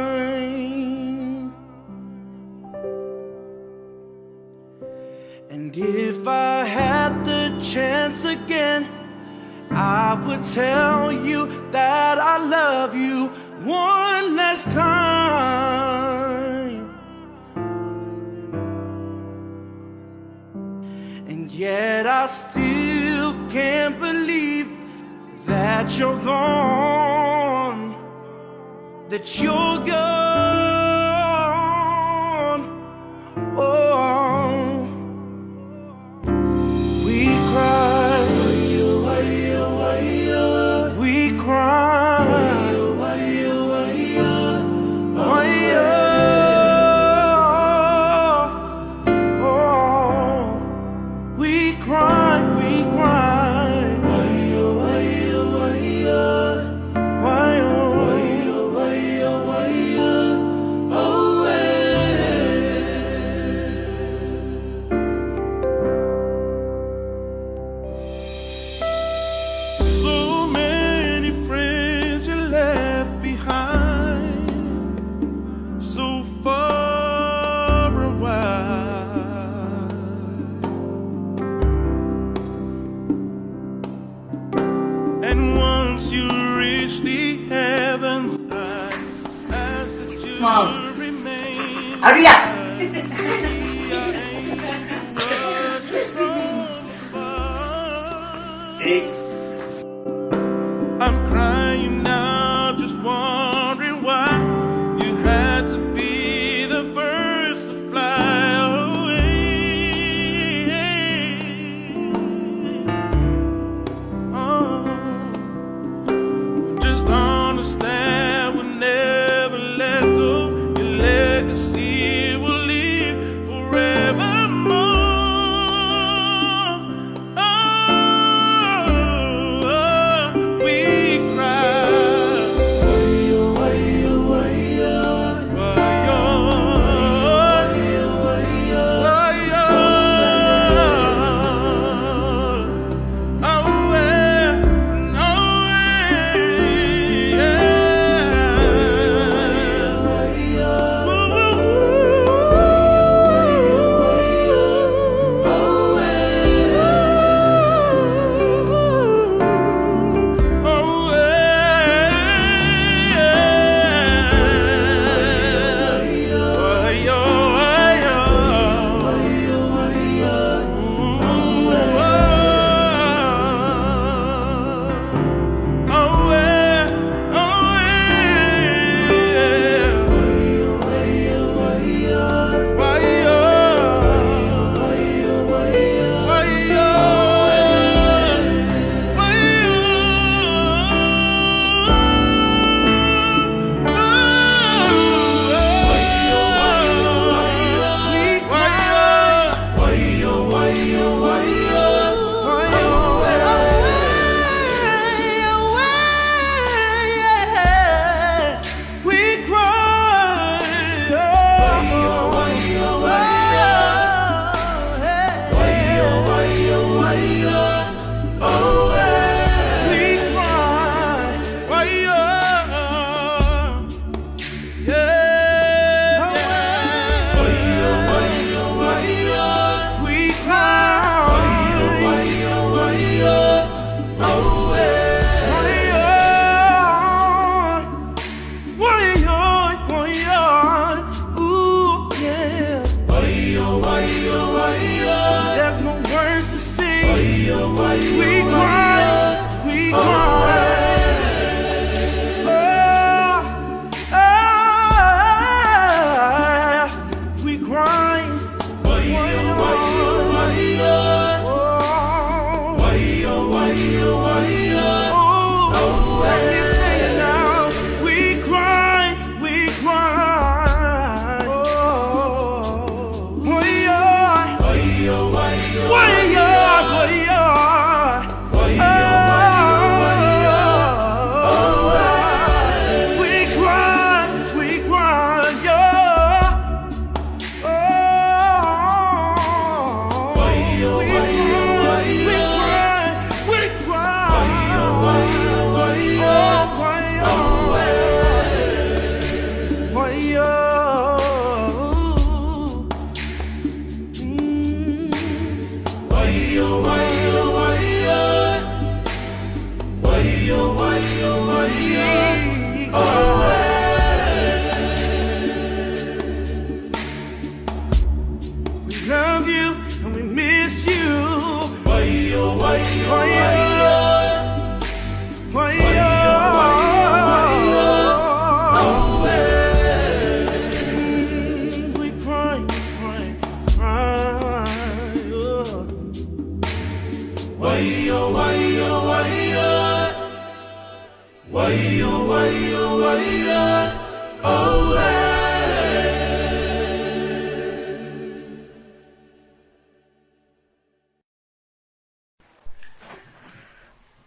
And if I had the chance again, I would tell you that I love you one last time. And yet I still can't believe that you're gone, that you're gone. Oh, we cry, we cry. Hurry up! I'm crying now, just wondering why you had to be the first to fly away. Oh, just understand we'll never let go. Your legacy will live forevermore. Oh,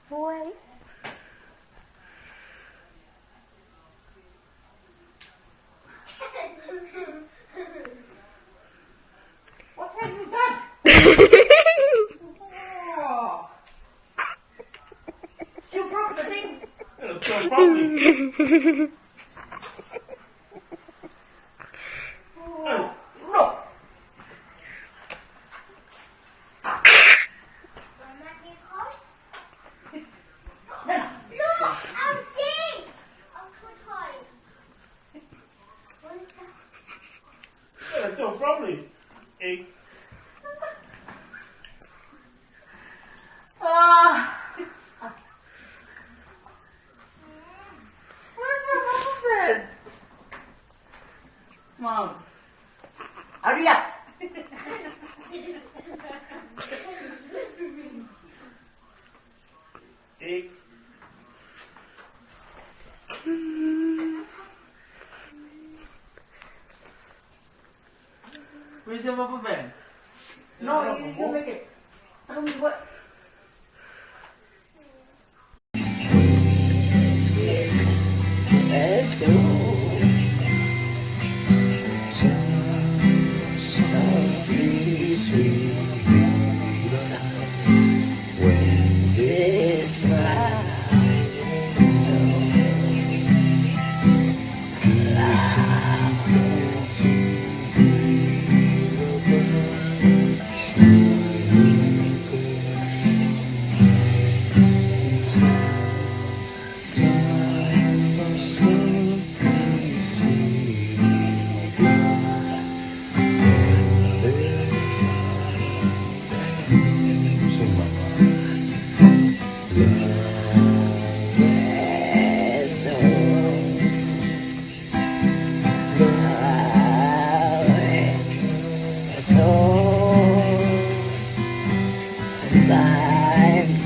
Boy. What have you done? Oh. You broke the thing. Oh, no. No problem. Hey. Where's the husband? Mom. Hurry up. Hey. Where's your rubber band? No, you make it. Tell me what.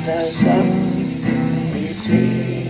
The sun is